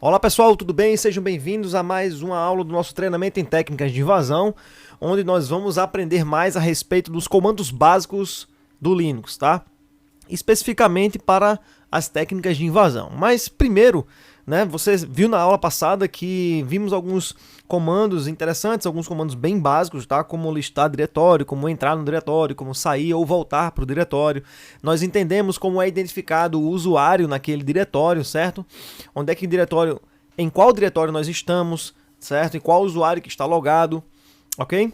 Olá pessoal, tudo bem? Sejam bem-vindos a mais uma aula do nosso treinamento em técnicas de invasão, onde nós vamos aprender mais a respeito dos comandos básicos do Linux, tá? Especificamente para as técnicas de invasão. Mas primeiro, você viu na aula passada que vimos alguns comandos interessantes, alguns comandos bem básicos, tá? Como listar diretório, como entrar no diretório, como sair ou voltar para o diretório. Nós entendemos como é identificado o usuário naquele diretório, certo? Onde é que diretório, em qual diretório nós estamos, certo? E qual usuário que está logado, ok?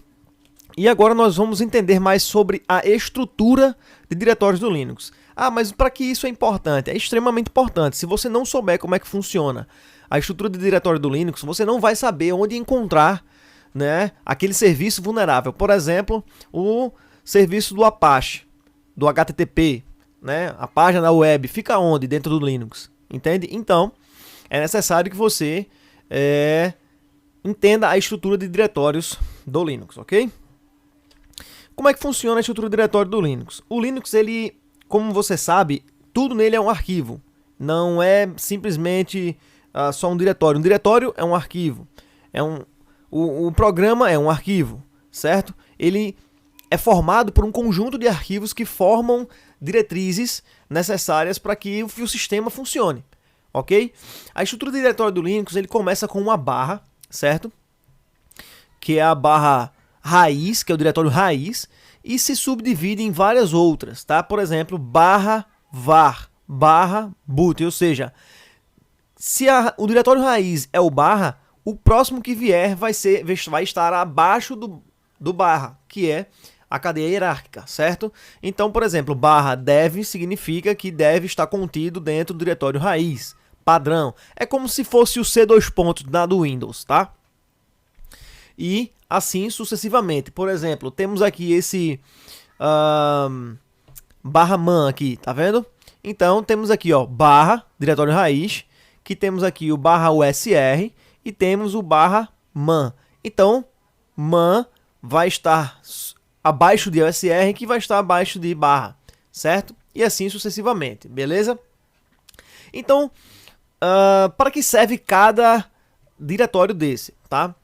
E agora nós vamos entender mais sobre a estrutura de diretórios do Linux. Ah, mas para que isso é importante? É extremamente importante. Se você não souber como é que funciona a estrutura de diretório do Linux, você não vai saber onde encontrar, aquele serviço vulnerável. Por exemplo, o serviço do Apache, do HTTP, a página da web, fica onde dentro do Linux? Entende? Então, é necessário que você entenda a estrutura de diretórios do Linux, ok? Como é que funciona a estrutura de diretório do Linux? O Linux, ele, como você sabe, tudo nele é um arquivo. Não é simplesmente só um diretório. Um diretório é um arquivo. O programa é um arquivo, certo? Ele é formado por um conjunto de arquivos que formam diretrizes necessárias para que o sistema funcione, ok? A estrutura de diretório do Linux, ele começa com uma barra, certo? Que é a barra raiz, que é o diretório raiz, e se subdivide em várias outras, tá? Por exemplo, barra var, barra boot, ou seja, se o diretório raiz é o barra, o próximo que vier vai estar abaixo do barra, que é a cadeia hierárquica, certo? Então, por exemplo, barra dev significa que deve estar contido dentro do diretório raiz, padrão. É como se fosse o C2 pontos do Windows, tá? E assim sucessivamente. Por exemplo, temos aqui esse barra man aqui, tá vendo? Então temos aqui, ó, barra diretório raiz, que temos aqui o barra usr e temos o barra man. Então man vai estar abaixo de usr, que vai estar abaixo de barra, certo? E assim sucessivamente, beleza? Então, para que serve cada diretório desse, tá?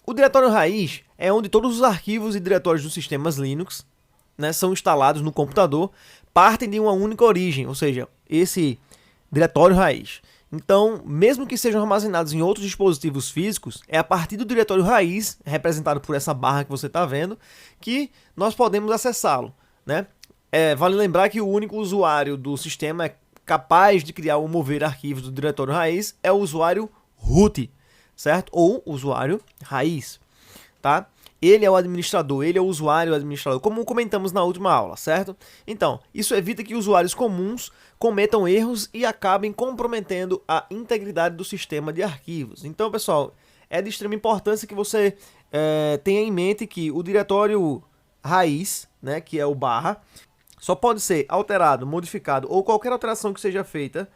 O diretório raiz é onde todos os arquivos e diretórios dos sistemas Linux, são instalados no computador, partem de uma única origem, ou seja, esse diretório raiz. Então, mesmo que sejam armazenados em outros dispositivos físicos, é a partir do diretório raiz, representado por essa barra que você está vendo, que nós podemos acessá-lo, vale lembrar que o único usuário do sistema capaz de criar ou mover arquivos do diretório raiz é o usuário root, certo? Ou usuário raiz, tá? Ele é o administrador, ele é o usuário administrador, como comentamos na última aula, certo? Então, isso evita que usuários comuns cometam erros e acabem comprometendo a integridade do sistema de arquivos. Então, pessoal, é de extrema importância que você tenha em mente que o diretório raiz, que é o barra, só pode ser alterado, modificado ou qualquer alteração que seja feita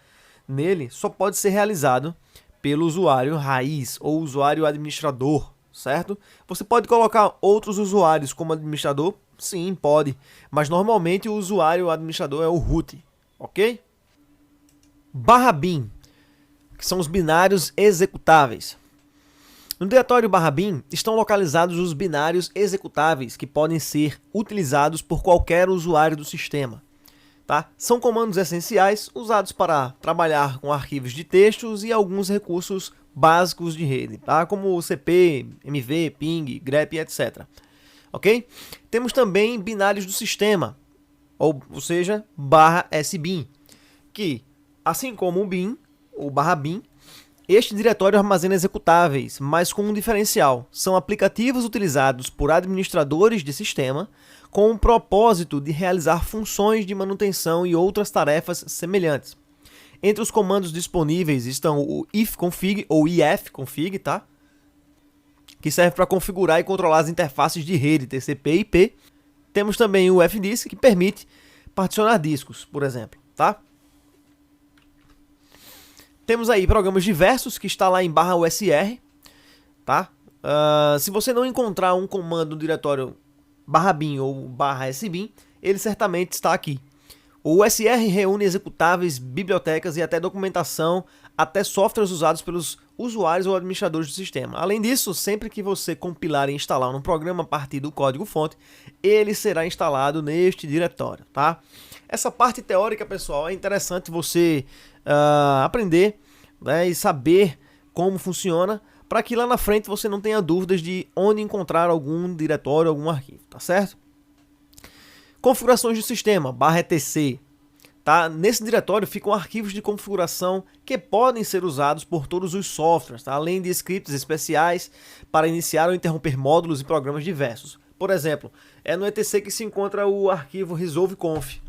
nele só pode ser realizado pelo usuário raiz ou usuário administrador, certo? Você pode colocar outros usuários como administrador? Sim, pode, mas normalmente o usuário administrador é o root, ok? Barra bin, que são os binários executáveis. No diretório barra bin estão localizados os binários executáveis que podem ser utilizados por qualquer usuário do sistema. Tá? São comandos essenciais usados para trabalhar com arquivos de textos e alguns recursos básicos de rede, tá? Como o CP, MV, ping, grep, etc. Ok? Temos também binários do sistema, ou seja, barra sbin, que, assim como o bin, o barra bin, este diretório armazena executáveis, mas com um diferencial. São aplicativos utilizados por administradores de sistema com o propósito de realizar funções de manutenção e outras tarefas semelhantes. Entre os comandos disponíveis estão o ifconfig ou ifconfig, tá? Que serve para configurar e controlar as interfaces de rede TCP e IP. Temos também o fdisk, que permite particionar discos, por exemplo, tá? Temos aí programas diversos que está lá em barra usr, tá? Se você não encontrar um comando no diretório barra bin ou barra sbin, ele certamente está aqui. O USR reúne executáveis, bibliotecas e até documentação, até softwares usados pelos usuários ou administradores do sistema. Além disso, sempre que você compilar e instalar um programa a partir do código-fonte, ele será instalado neste diretório, tá? Essa parte teórica, pessoal, é interessante você aprender, né, e saber como funciona, para que lá na frente você não tenha dúvidas de onde encontrar algum diretório, algum arquivo, tá certo? Configurações do sistema, /etc. Tá? Nesse diretório ficam arquivos de configuração que podem ser usados por todos os softwares, tá? Além de scripts especiais para iniciar ou interromper módulos e programas diversos. Por exemplo, é no etc que se encontra o arquivo resolve.conf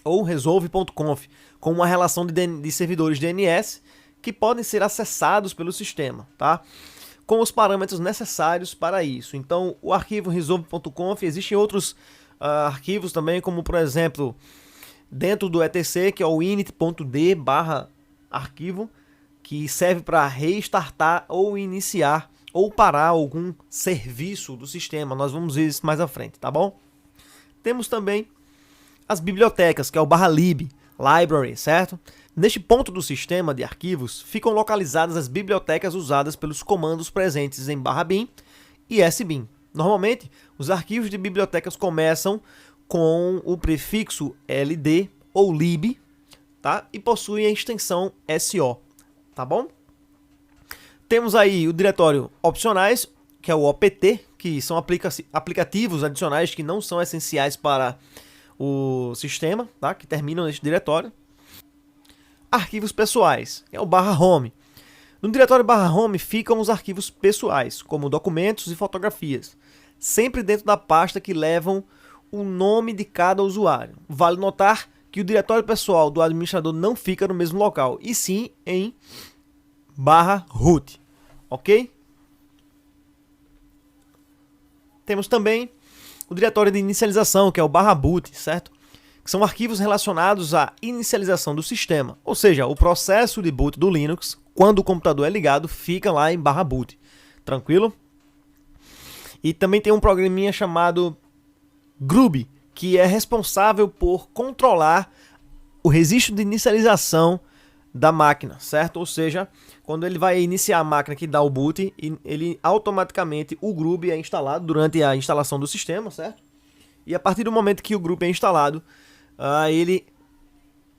ou resolve.conf, com uma relação de servidores DNS que podem ser acessados pelo sistema, tá? Com os parâmetros necessários para isso. Então, o arquivo resolve.conf, existem outros arquivos também, como por exemplo, dentro do etc, que é o init.d/arquivo, que serve para restartar ou iniciar ou parar algum serviço do sistema. Nós vamos ver isso mais à frente, tá bom? Temos também as bibliotecas, que é o /lib, library, certo? Neste ponto do sistema de arquivos, ficam localizadas as bibliotecas usadas pelos comandos presentes em /bin e sbin. Normalmente, os arquivos de bibliotecas começam com o prefixo ld ou lib, tá? E possuem a extensão so, tá bom? Temos aí o diretório opcionais, que é o opt, que são aplicativos adicionais que não são essenciais para o sistema, tá? Que terminam neste diretório. Arquivos pessoais, que é o /home. No diretório /home ficam os arquivos pessoais, como documentos e fotografias, sempre dentro da pasta que levam o nome de cada usuário. Vale notar que o diretório pessoal do administrador não fica no mesmo local, e sim em /root, ok? Temos também o diretório de inicialização, que é o /boot, certo? Que são arquivos relacionados à inicialização do sistema, ou seja, o processo de boot do Linux, quando o computador é ligado, fica lá em /boot, tranquilo? E também tem um programinha chamado Grub, que é responsável por controlar o registro de inicialização da máquina, certo? Ou seja, quando ele vai iniciar a máquina que dá o boot, ele automaticamente, o Grub é instalado durante a instalação do sistema, certo? E a partir do momento que o Grub é instalado, ele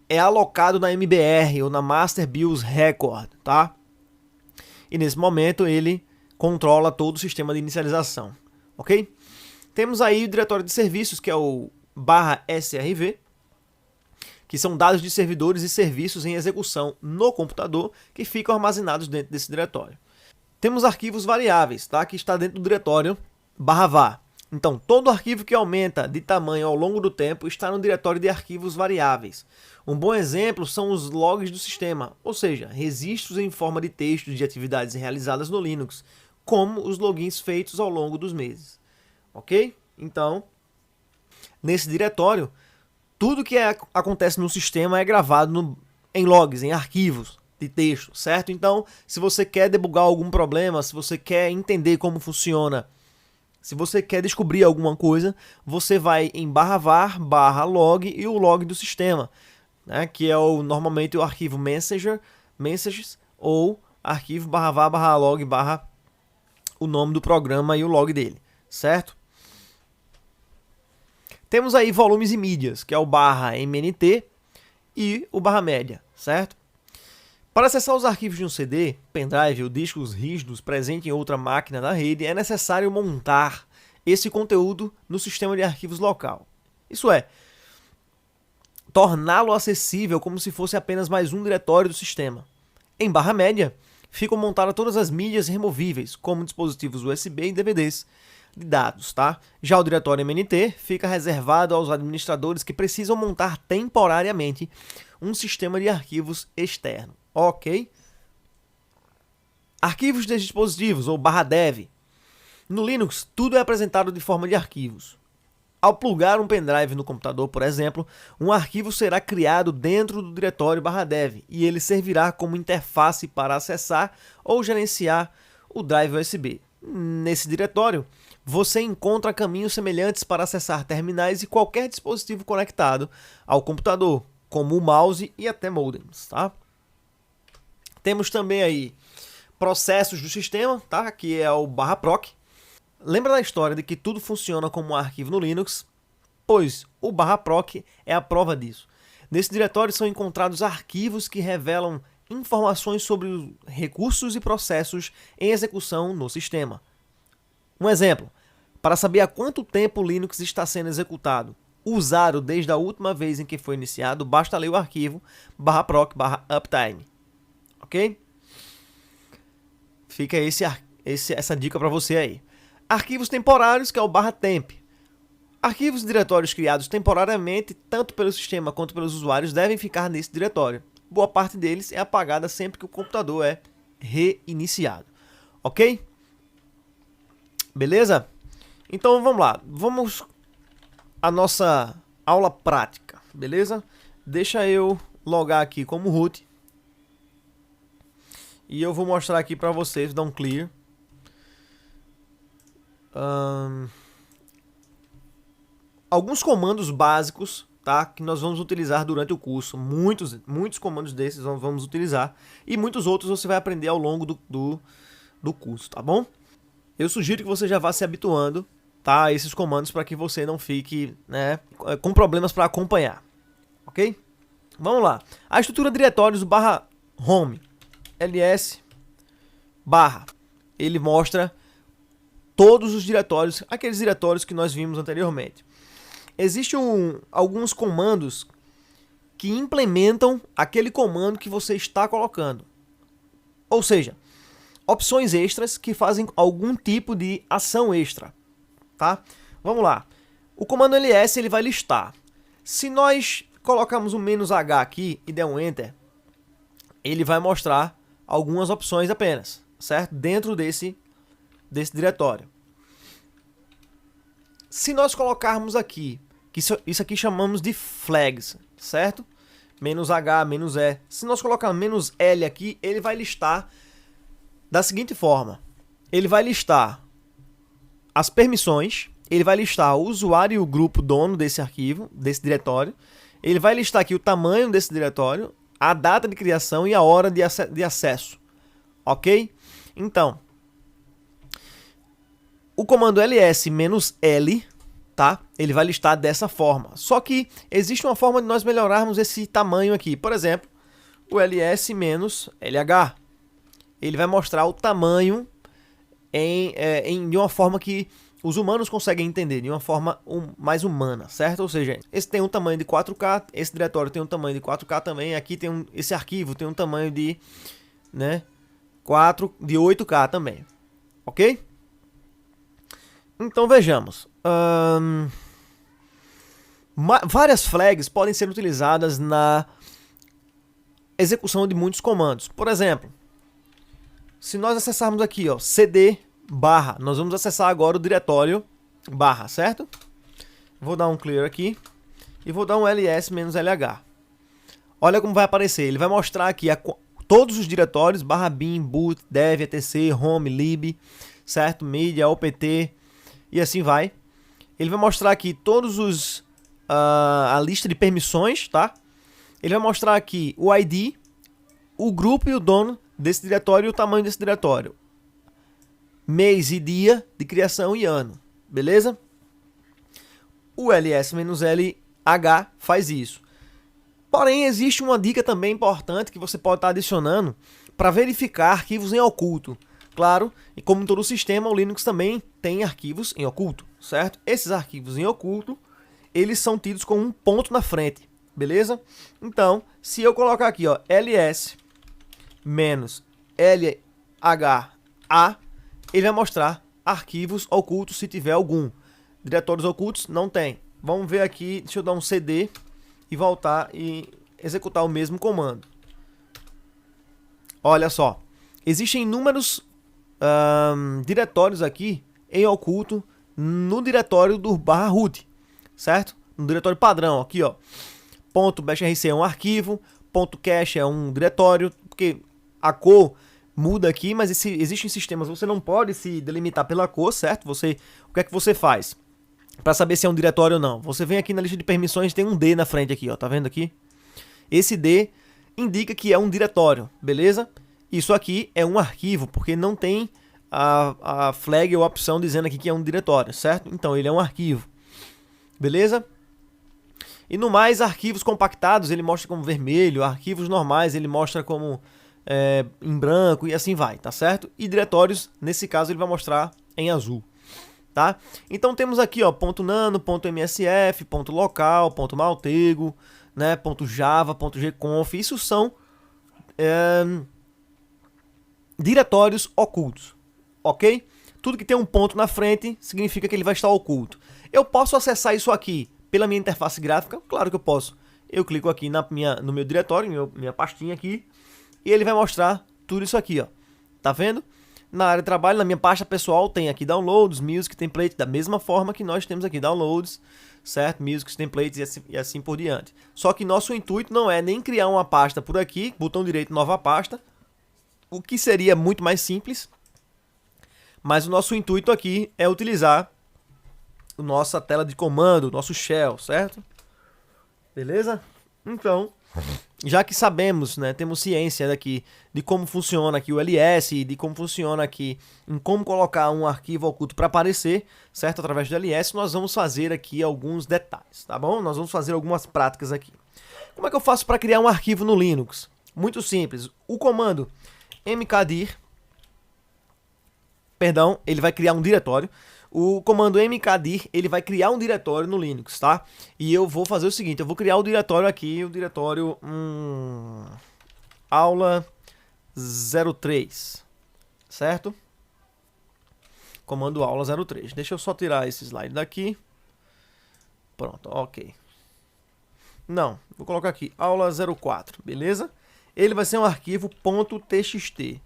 é alocado na MBR ou na Master BIOS Record, tá? E nesse momento ele controla todo o sistema de inicialização, ok? Temos aí o diretório de serviços, que é o /srv, que são dados de servidores e serviços em execução no computador que ficam armazenados dentro desse diretório. Temos arquivos variáveis, tá? Que está dentro do diretório /var. Então, todo arquivo que aumenta de tamanho ao longo do tempo está no diretório de arquivos variáveis. Um bom exemplo são os logs do sistema, ou seja, registros em forma de texto de atividades realizadas no Linux, como os logins feitos ao longo dos meses. Ok? Então, nesse diretório, tudo que acontece no sistema é gravado em logs, em arquivos de texto, certo? Então, se você quer debugar algum problema, se você quer entender como funciona, se você quer descobrir alguma coisa, você vai em /var, /log e o log do sistema, né? Que é normalmente o arquivo messages ou arquivo /var, /log, o nome do programa e o log dele, certo? Temos aí volumes e mídias, que é o /mnt e o /media, certo? Para acessar os arquivos de um CD, pendrive ou discos rígidos presente em outra máquina da rede, é necessário montar esse conteúdo no sistema de arquivos local. Isso é, torná-lo acessível como se fosse apenas mais um diretório do sistema. Em /media, ficam montadas todas as mídias removíveis, como dispositivos USB e DVDs de dados, tá? Já o diretório MNT fica reservado aos administradores que precisam montar temporariamente um sistema de arquivos externo, ok? Arquivos de dispositivos, ou /dev. No Linux, tudo é apresentado de forma de arquivos. Ao plugar um pendrive no computador, por exemplo, um arquivo será criado dentro do diretório /dev e ele servirá como interface para acessar ou gerenciar o drive USB. Nesse diretório, você encontra caminhos semelhantes para acessar terminais e qualquer dispositivo conectado ao computador, como o mouse e até modems, tá? Temos também aí processos do sistema, tá? Que é o /proc. Lembra da história de que tudo funciona como um arquivo no Linux? Pois o /proc é a prova disso. Nesse diretório são encontrados arquivos que revelam informações sobre os recursos e processos em execução no sistema. Um exemplo, para saber há quanto tempo o Linux está sendo executado, usado desde a última vez em que foi iniciado, basta ler o arquivo /proc/uptime. Ok? Fica essa dica para você aí. Arquivos temporários, que é o /temp. Arquivos e diretórios criados temporariamente, tanto pelo sistema quanto pelos usuários, devem ficar nesse diretório. Boa parte deles é apagada sempre que o computador é reiniciado. Ok? Beleza? Então vamos lá. Vamos à nossa aula prática. Beleza? Deixa eu logar aqui como root. E eu vou mostrar aqui para vocês, dar um clear. Alguns comandos básicos, tá, que nós vamos utilizar durante o curso. Muitos comandos desses vamos utilizar. E muitos outros você vai aprender ao longo do curso, tá bom? Eu sugiro que você já vá se habituando, tá, a esses comandos para que você não fique, né, com problemas para acompanhar. Ok? Vamos lá. A estrutura de diretórios do /home ls ele mostra todos os diretórios, aqueles diretórios que nós vimos anteriormente. Existem alguns comandos que implementam aquele comando que você está colocando. Ou seja, opções extras que fazem algum tipo de ação extra. Tá? Vamos lá. O comando ls ele vai listar. Se nós colocarmos o "-h" aqui e der um enter, ele vai mostrar algumas opções apenas, certo? Dentro desse diretório. Se nós colocarmos aqui, que isso aqui chamamos de flags, certo? "-h", "-e". Se nós colocarmos "-l" aqui, ele vai listar da seguinte forma. Ele vai listar as permissões, ele vai listar o usuário e o grupo dono desse arquivo, desse diretório. Ele vai listar aqui o tamanho desse diretório, a data de criação e a hora de acesso. Ok? Então, o comando ls-l, tá? Ele vai listar dessa forma. Só que existe uma forma de nós melhorarmos esse tamanho aqui. Por exemplo, o ls-lh. Ele vai mostrar o tamanho de uma forma que os humanos conseguem entender, de uma forma mais humana, certo? Ou seja, esse tem um tamanho de 4K, esse diretório tem um tamanho de 4K também, aqui tem esse arquivo tem um tamanho de, né, 8K também, ok? Então vejamos, várias flags podem ser utilizadas na execução de muitos comandos. Por exemplo, se nós acessarmos aqui, ó, cd /, nós vamos acessar agora o diretório /, certo? Vou dar um clear aqui e vou dar um ls-lh. Olha como vai aparecer, ele vai mostrar aqui todos os diretórios, /bin, boot, dev, etc, home, lib, certo? Media, opt, e assim vai. Ele vai mostrar aqui todos a lista de permissões, tá? Ele vai mostrar aqui o ID, o grupo e o dono desse diretório e o tamanho desse diretório. Mês e dia de criação e ano, beleza? O ls-lh faz isso. Porém, existe uma dica também importante que você pode estar adicionando para verificar arquivos em oculto. Claro, e como em todo o sistema, o Linux também tem arquivos em oculto, certo? Esses arquivos em oculto, eles são tidos com um ponto na frente, beleza? Então, se eu colocar aqui, ó, ls-lha, ele vai mostrar arquivos ocultos se tiver algum. Diretórios ocultos não tem. Vamos ver aqui, deixa eu dar um cd e voltar e executar o mesmo comando. Olha só, existem inúmeros diretórios aqui em oculto no diretório do /root, certo? No diretório padrão, aqui, ó. .bashrc é um arquivo, .cache é um diretório, porque a cor muda aqui, mas existem sistemas, você não pode se delimitar pela cor, certo? O que é que você faz? Para saber se é um diretório ou não. Você vem aqui na lista de permissões, tem um D na frente aqui, ó, tá vendo aqui? Esse D indica que é um diretório, beleza? Isso aqui é um arquivo, porque não tem a flag ou a opção dizendo aqui que é um diretório, certo? Então ele é um arquivo, beleza? E no mais, arquivos compactados ele mostra como vermelho, arquivos normais ele mostra como em branco e assim vai, tá certo? E diretórios, nesse caso, ele vai mostrar em azul, tá? Então temos aqui, ó, .nano, .msf, .local, .maltego, né, .java, .gconf, isso são diretórios ocultos, ok? Tudo que tem um ponto na frente significa que ele vai estar oculto. Eu posso acessar isso aqui pela minha interface gráfica? Claro que eu posso. Eu clico aqui no meu diretório, minha pastinha aqui, e ele vai mostrar tudo isso aqui, ó. Tá vendo? Na área de trabalho, na minha pasta pessoal, tem aqui downloads, music, template, da mesma forma que nós temos aqui downloads, certo? Music, templates e assim por diante. Só que nosso intuito não é nem criar uma pasta por aqui, botão direito, nova pasta, o que seria muito mais simples, mas o nosso intuito aqui é utilizar a nossa tela de comando, o nosso shell, certo? Beleza? Então, já que sabemos, né, temos ciência daqui de como funciona aqui o LS, de como funciona aqui em como colocar um arquivo oculto para aparecer, certo? Através do LS, nós vamos fazer aqui alguns detalhes, tá bom? Nós vamos fazer algumas práticas aqui. Como é que eu faço para criar um arquivo no Linux? Muito simples. O comando mkdir, perdão, ele vai criar um diretório. O comando mkdir, ele vai criar um diretório no Linux, tá? E eu vou fazer o seguinte, eu vou criar o diretório aqui, o diretório aula 03, certo? Comando aula 03. Deixa eu só tirar esse slide daqui. Pronto, ok. Não, vou colocar aqui, aula 04, beleza? Ele vai ser um arquivo .txt.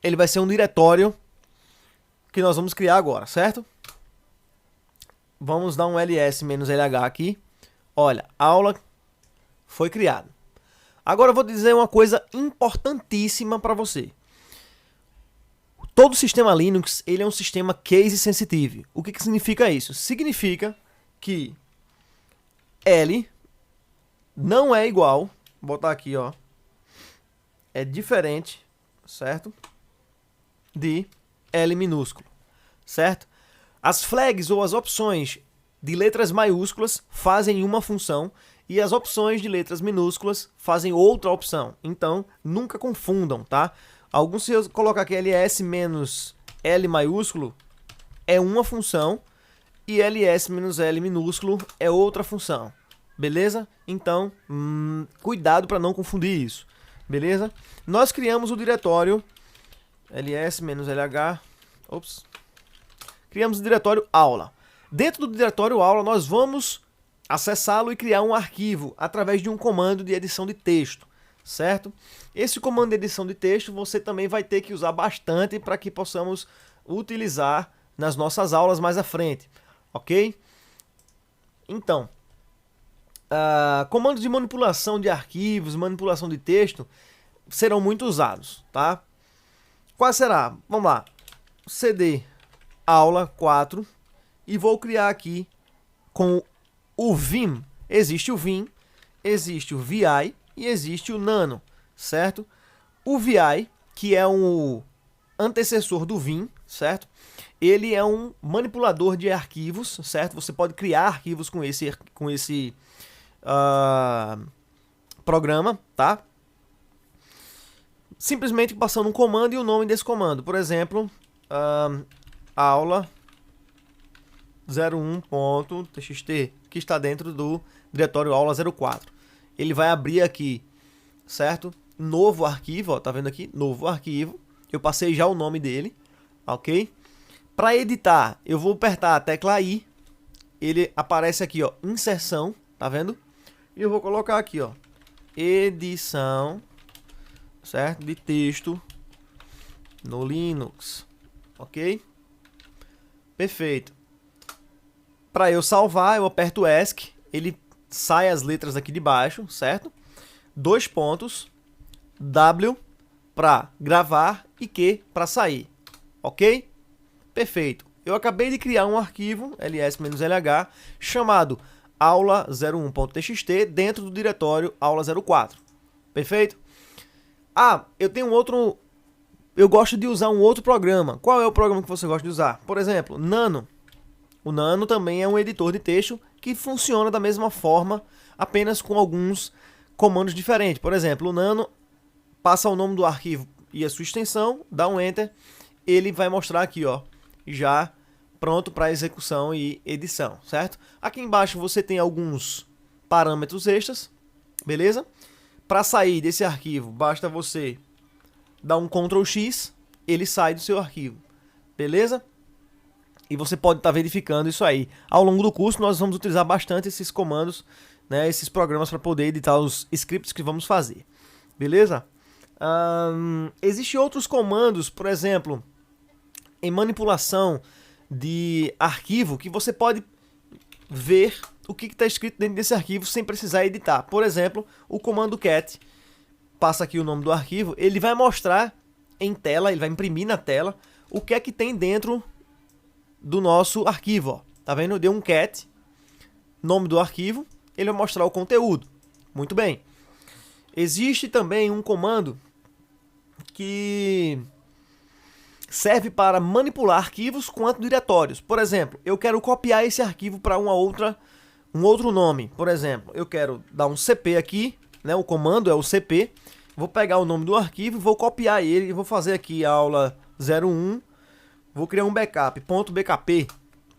Ele vai ser um diretório que nós vamos criar agora, certo? Vamos dar um ls-lh aqui. Olha, aula foi criada. Agora eu vou dizer uma coisa importantíssima para você. Todo sistema Linux, ele é um sistema case sensitive. O que significa isso? Significa que L não é igual, vou botar aqui, ó, é diferente, certo? De L minúsculo, certo? As flags ou as opções de letras maiúsculas fazem uma função e as opções de letras minúsculas fazem outra opção. Então, nunca confundam, tá? Se eu colocar aqui ls menos L maiúsculo é uma função e ls menos L minúsculo é outra função, beleza? Então, cuidado para não confundir isso, beleza? Nós criamos o diretório ls-lh, criamos o diretório aula. Dentro do diretório aula, nós vamos acessá-lo e criar um arquivo através de um comando de edição de texto, certo? Esse comando de edição de texto você também vai ter que usar bastante para que possamos utilizar nas nossas aulas mais à frente, ok? Então, comandos de manipulação de arquivos, manipulação de texto serão muito usados, tá? Qual será? Vamos lá, cd aula 4 e vou criar aqui com o vim. Existe o vim, existe o vi e existe o nano, certo? O vi, que é um antecessor do vim, certo? Ele é um manipulador de arquivos, certo? Você pode criar arquivos com esse programa, tá? Simplesmente passando um comando e o nome desse comando. Por exemplo, aula 01.txt, que está dentro do diretório aula 04. Ele vai abrir aqui, certo? Novo arquivo, ó, tá vendo aqui? Novo arquivo. Eu passei já o nome dele, ok? Para editar, eu vou apertar a tecla I. Ele aparece aqui, ó, inserção, tá vendo? E eu vou colocar aqui, ó, edição, certo? De texto no Linux, ok? Perfeito. Para eu salvar, eu aperto ESC, ele sai as letras aqui de baixo, certo? 2 pontos, W para gravar e Q para sair, ok? Perfeito. Eu acabei de criar um arquivo ls-lh chamado aula01.txt dentro do diretório aula04. Perfeito? Ah, eu tenho outro... Eu gosto de usar um outro programa. Qual é o programa que você gosta de usar? Por exemplo, Nano. O Nano também é um editor de texto que funciona da mesma forma, apenas com alguns comandos diferentes. Por exemplo, o Nano passa o nome do arquivo e a sua extensão, dá um Enter, ele vai mostrar aqui, ó, já pronto para execução e edição, certo? Aqui embaixo você tem alguns parâmetros extras, beleza? Para sair desse arquivo, basta você dar um Ctrl X, ele sai do seu arquivo, beleza? E você pode estar verificando isso aí. Ao longo do curso nós vamos utilizar bastante esses comandos, né, esses programas para poder editar os scripts que vamos fazer, beleza? Existem outros comandos, por exemplo, em manipulação de arquivo, que você pode ver o que está escrito dentro desse arquivo sem precisar editar. Por exemplo, o comando cat, passa aqui o nome do arquivo, ele vai mostrar em tela, ele vai imprimir na tela o que é que tem dentro do nosso arquivo, ó. Tá vendo? Deu um cat, nome do arquivo, ele vai mostrar o conteúdo. Muito bem. Existe também um comando que serve para manipular arquivos quanto diretórios. Por exemplo, eu quero copiar esse arquivo para um outro nome. Por exemplo, eu quero dar um cp aqui, né? O comando é o cp. Vou pegar o nome do arquivo, vou copiar ele e vou fazer aqui aula 01. Vou criar um backup, .bkp.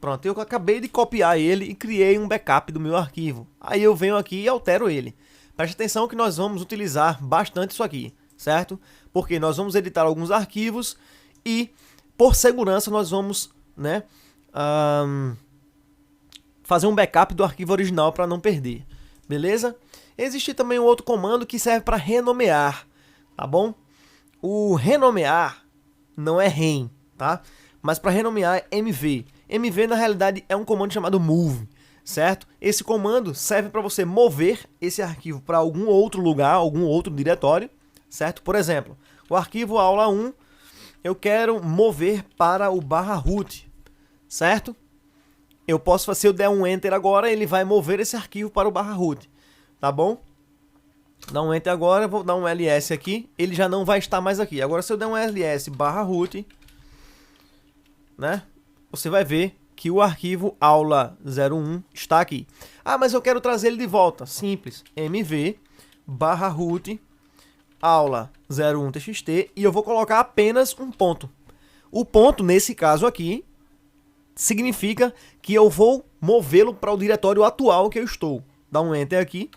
Pronto, eu acabei de copiar ele e criei um backup do meu arquivo. Aí eu venho aqui e altero ele. Preste atenção que nós vamos utilizar bastante isso aqui, certo? Porque nós vamos editar alguns arquivos e, por segurança, nós vamos, né, fazer um backup do arquivo original para não perder, beleza? Existe também um outro comando que serve para renomear, tá bom? O renomear não é rem, tá? Mas para renomear é mv. mv, na realidade, é um comando chamado move, certo? Esse comando serve para você mover esse arquivo para algum outro lugar, algum outro diretório, certo? Por exemplo, o arquivo aula 1, eu quero mover para o /root, certo? Eu posso, se eu der um Enter agora, ele vai mover esse arquivo para o /root, tá bom? Dá um Enter agora, vou dar um ls aqui, ele já não vai estar mais aqui. Agora, se eu der um ls /root, né, você vai ver que o arquivo aula01 está aqui. Ah, mas eu quero trazer ele de volta. Simples, mv /root aula01txt e eu vou colocar apenas um ponto. O ponto, nesse caso aqui, significa que eu vou movê-lo para o diretório atual que eu estou. Dá um Enter aqui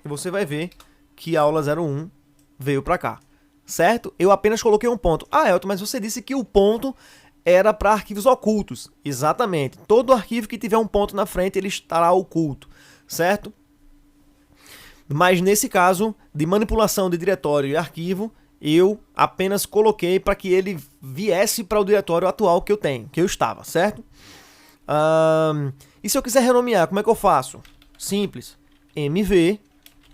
e você vai ver que a aula01 veio para cá, certo? Eu apenas coloquei um ponto. Ah, Elton, mas você disse que o ponto era para arquivos ocultos. Exatamente. Todo arquivo que tiver um ponto na frente, ele estará oculto, certo? Mas nesse caso de manipulação de diretório e arquivo, eu apenas coloquei para que ele viesse para o diretório atual que eu tenho, que eu estava, certo? E se eu quiser renomear, como é que eu faço? Simples. mv,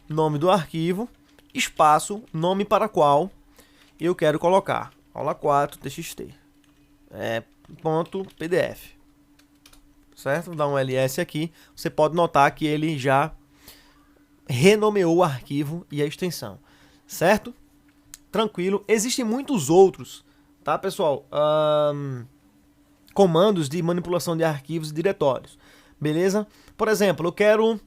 nome do arquivo, espaço, nome para qual eu quero colocar. Aula 4, txt. .pdf. Certo? Dá um ls aqui. Você pode notar que ele já renomeou o arquivo e a extensão. Certo? Tranquilo. Existem muitos outros, tá, pessoal? Comandos de manipulação de arquivos e diretórios. Beleza? Por exemplo, eu quero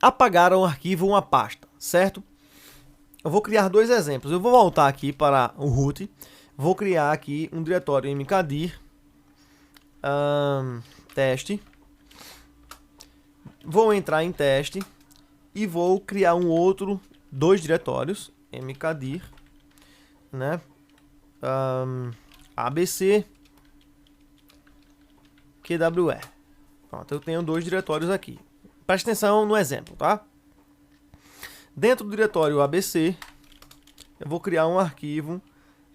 apagar um arquivo ou uma pasta, certo? Eu vou criar dois exemplos. Eu vou voltar aqui para o root. Vou criar aqui um diretório mkdir teste. Vou entrar em teste e vou criar dois diretórios mkdir, né? abc qwe. Pronto, eu tenho dois diretórios aqui. Preste atenção no exemplo, tá? Dentro do diretório ABC, eu vou criar um arquivo,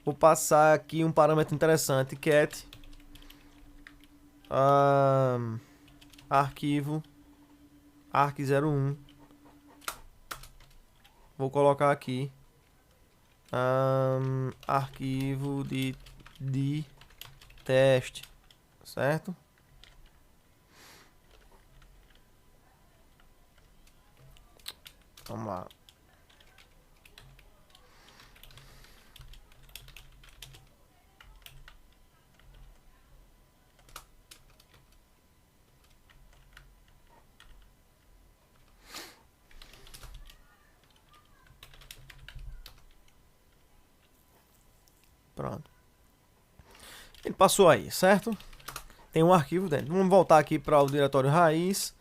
vou passar aqui um parâmetro interessante, cat, arquivo arc01 vou colocar aqui arquivo de teste, certo? Vamos lá. Pronto. Ele passou aí, certo? Tem um arquivo dentro. Vamos voltar aqui para o diretório raiz.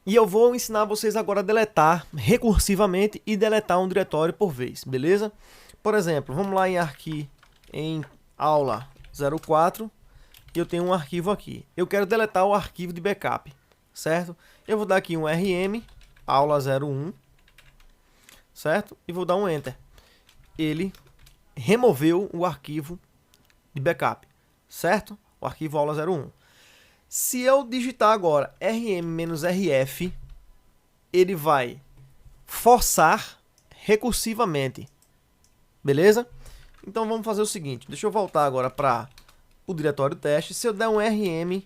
E eu vou ensinar vocês agora a deletar recursivamente e deletar um diretório por vez, beleza? Por exemplo, vamos lá em aula 04 e eu tenho um arquivo aqui. Eu quero deletar o arquivo de backup, certo? Eu vou dar aqui um RM, aula 01, certo? E vou dar um Enter. Ele removeu o arquivo de backup, certo? O arquivo aula 01. Se eu digitar agora rm-rf, ele vai forçar recursivamente, beleza? Então vamos fazer o seguinte, deixa eu voltar agora para o diretório teste. Se eu der um rm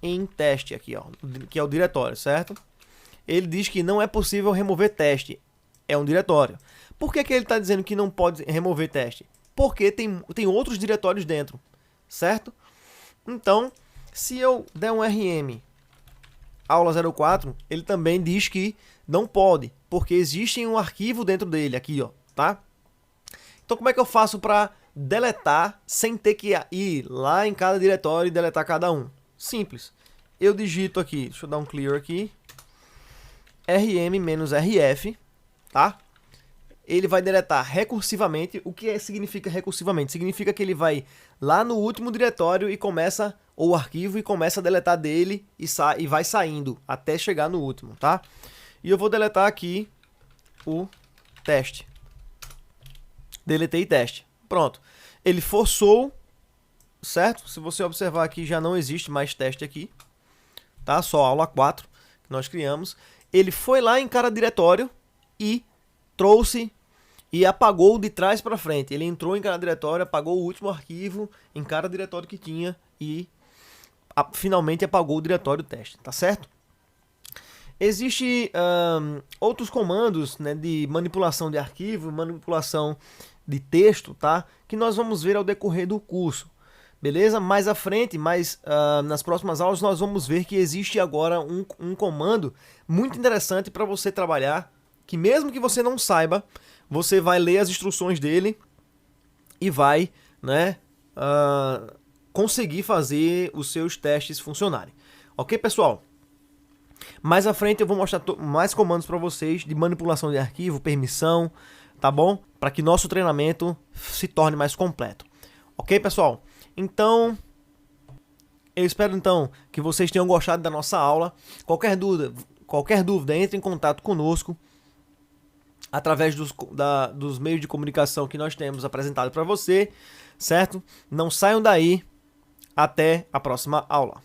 em teste aqui, ó, que é o diretório, certo? Ele diz que não é possível remover teste, é um diretório. Por que ele está dizendo que não pode remover teste? Porque tem outros diretórios dentro, certo? Então, se eu der um RM aula 04, ele também diz que não pode, porque existe um arquivo dentro dele, aqui, ó, tá? Então, como é que eu faço para deletar sem ter que ir lá em cada diretório e deletar cada um? Simples. Eu digito aqui, deixa eu dar um clear aqui, rm-rf, tá? Ele vai deletar recursivamente. O que significa recursivamente? Significa que ele vai lá no último diretório e começa, ou o arquivo, e começa a deletar dele e vai saindo até chegar no último, tá? E eu vou deletar aqui o teste. Deletei teste. Pronto. Ele forçou, certo? Se você observar aqui, já não existe mais teste aqui, tá? Só aula 4 que nós criamos. Ele foi lá em cada diretório e trouxe e apagou de trás para frente. Ele entrou em cada diretório, apagou o último arquivo em cada diretório que tinha e finalmente apagou o diretório teste, tá certo? Existem outros comandos, né, de manipulação de arquivo, manipulação de texto, tá? Que nós vamos ver ao decorrer do curso, beleza? Mais à frente, nas próximas aulas, nós vamos ver que existe agora um comando muito interessante para você trabalhar, que mesmo que você não saiba, você vai ler as instruções dele e vai, né, conseguir fazer os seus testes funcionarem. Ok, pessoal? Mais à frente eu vou mostrar mais comandos para vocês de manipulação de arquivo, permissão, tá bom? Para que nosso treinamento se torne mais completo. Ok, pessoal? Então, eu espero então que vocês tenham gostado da nossa aula. Qualquer dúvida, entre em contato conosco através dos meios de comunicação que nós temos apresentado para você, certo? Não saiam daí, até a próxima aula.